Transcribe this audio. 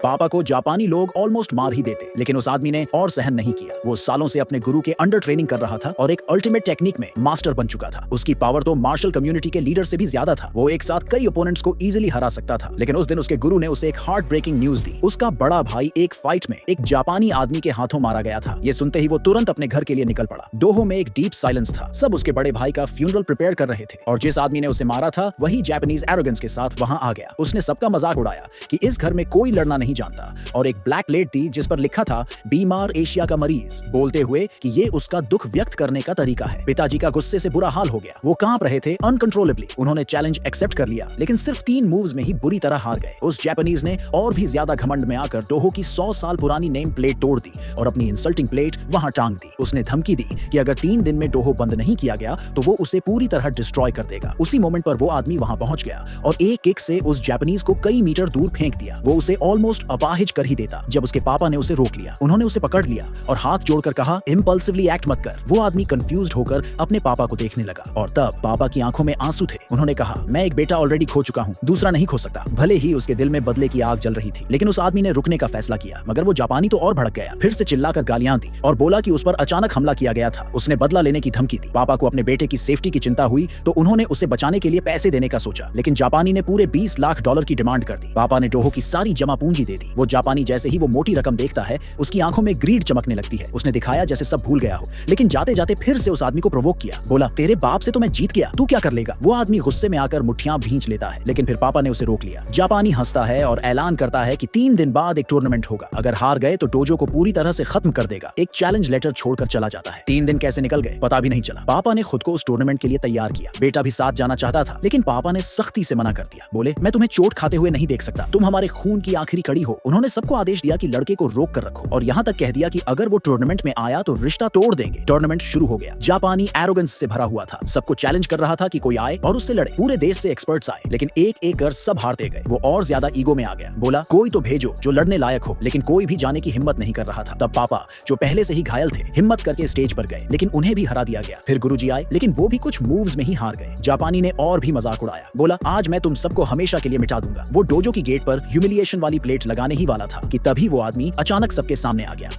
पापा को जापानी लोग ऑलमोस्ट मार ही देते, लेकिन उस आदमी ने और सहन नहीं किया। वो सालों से अपने गुरु के अंडर ट्रेनिंग कर रहा था और एक अल्टीमेट टेक्निक में मास्टर बन चुका था। उसकी पावर तो मार्शल कम्युनिटी के लीडर से भी ज्यादा था। वो एक साथ कई ओपोनेंट्स को इजीली हरा सकता था। लेकिन उस दिन उसके गुरु ने उसे एक हार्ट ब्रेकिंग न्यूज दी। उसका बड़ा भाई एक फाइट में एक जापानी आदमी के हाथों मारा गया था। ये सुनते ही वो तुरंत अपने घर के लिए निकल पड़ा। डोहो में एक डीप साइलेंस था। सब उसके बड़े भाई का फ्यूनरल प्रिपेयर कर रहे थे और जिस आदमी ने उसे मारा था वही जापानीज एरोगेंस के साथ वहां आ गया। उसने सबका मजाक उड़ाया कि इस घर में कोई लड़ना नहीं जानता और एक ब्लैक प्लेट दी जिस पर लिखा था बीमार एशिया का मरीज, बोलते हुए कि ये उसका दुख व्यक्त करने का तरीका है। पिताजी का गुस्से से बुरा हाल हो गया। वो कांप रहे थे अनकंट्रोलेबली। उन्होंने चैलेंज एक्सेप्ट कर लिया, लेकिन सिर्फ 3 मूव्स में ही बुरी तरह हार गए। उस जापानीज ने और भी ज्यादा घमंड में आकर डोहो की 100 साल पुरानी नेम प्लेट तोड़ दी और अपनी इंसल्टिंग प्लेट वहां टांग दी। उसने धमकी दी कि अगर 3 दिन में डोहो बंद नहीं किया गया तो वो उसे पूरी तरह डिस्ट्रॉय कर देगा। उसी मोमेंट पर वो आदमी वहां पहुंच गया और एक किक से उस जापानीज को कई मीटर दूर फेंक दिया। वो उसे ऑलमोस्ट अपाहिज कर ही देता जब उसके पापा ने उसे रोक लिया। उन्होंने उसे पकड़ लिया और हाथ जोड़कर कहा, इम्पल्सिवली एक्ट मत कर। वो आदमी कंफ्यूज्ड होकर अपने पापा को देखने लगा और तब पापा की आंखों में आंसू थे। उन्होंने कहा, मैं एक बेटा ऑलरेडी खो चुका हूँ, दूसरा नहीं खो सकता। भले ही उसके दिल में बदले की आग जल रही थी, लेकिन उस आदमी ने रुकने का फैसला किया। मगर वो जापानी तो और भड़क गया। फिर से चिल्लाकर गालियां दी और बोला कि उस पर अचानक हमला किया गया था। उसने बदला लेने की धमकी दी। पापा को अपने बेटे की सेफ्टी की चिंता हुई तो उन्होंने उसे बचाने के लिए पैसे देने का सोचा, लेकिन जापानी ने पूरे $20 लाख की डिमांड कर दी। पापा ने डोहो की सारी जमा पूंजी दे दी। वो जापानी जैसे ही वो मोटी रकम देखता है उसकी आंखों में ग्रीड चमकने लगती है। उसने दिखाया जैसे सब भूल गया हो, लेकिन जाते जाते फिर से उस आदमी को प्रोवोक किया। बोला, तेरे बाप से तो मैं जीत गया, तू क्या कर लेगा। वो आदमी गुस्से में आकर मुट्ठियां भींच लेता है, लेकिन फिर पापा ने उसे रोक लिया। जापानी हंसता है और ऐलान करता है कि 3 दिन बाद एक टूर्नामेंट होगा। अगर हार गए तो डोजो को पूरी तरह से खत्म कर देगा। एक चैलेंज लेटर छोड़कर चला जाता है। 3 दिन कैसे निकल गए पता भी नहीं चला। पापा ने खुद को उस टूर्नामेंट के लिए तैयार किया। बेटा भी साथ जाना चाहता था, लेकिन पापा ने सख्ती से मना कर दिया। बोले, मैं तुम्हें चोट खाते हुए नहीं देख सकता, तुम हमारे खून की आखिरी कड़ी हो। उन्होंने सबको आदेश दिया कि लड़के को रोक कर रखो और यहाँ तक कह दिया कि अगर वो टूर्नामेंट में आया तो रिश्ता तोड़ देंगे। टूर्नामेंट शुरू हो गया। जापानी एरोगेंस से भरा हुआ था। सबको चैलेंज कर रहा था कि कोई आए और उससे लड़े। पूरे देश से एक्सपर्ट्स आए, लेकिन एक एक कर सब हारते गए। वो और ज्यादा ईगो में आ गया। बोला, कोई तो भेजो जो लड़ने लायक हो, लेकिन कोई भी जाने की हिम्मत नहीं कर रहा था। तब पापा, जो पहले से ही घायल थे, हिम्मत करके स्टेज पर गए, लेकिन उन्हें भी हरा दिया गया। फिर गुरुजी आए, लेकिन वो भी कुछ मूव्स में ही हार गए। जापानी ने और भी मजाक उड़ाया। बोला, आज मैं तुम सबको हमेशा के लिए मिटा दूंगा। वो डोजो की गेट पर ह्यूमिलिएशन वाली प्लेट लगाने ही वाला था कि तभी वो आदमी अचानक सबके सामने आ गया।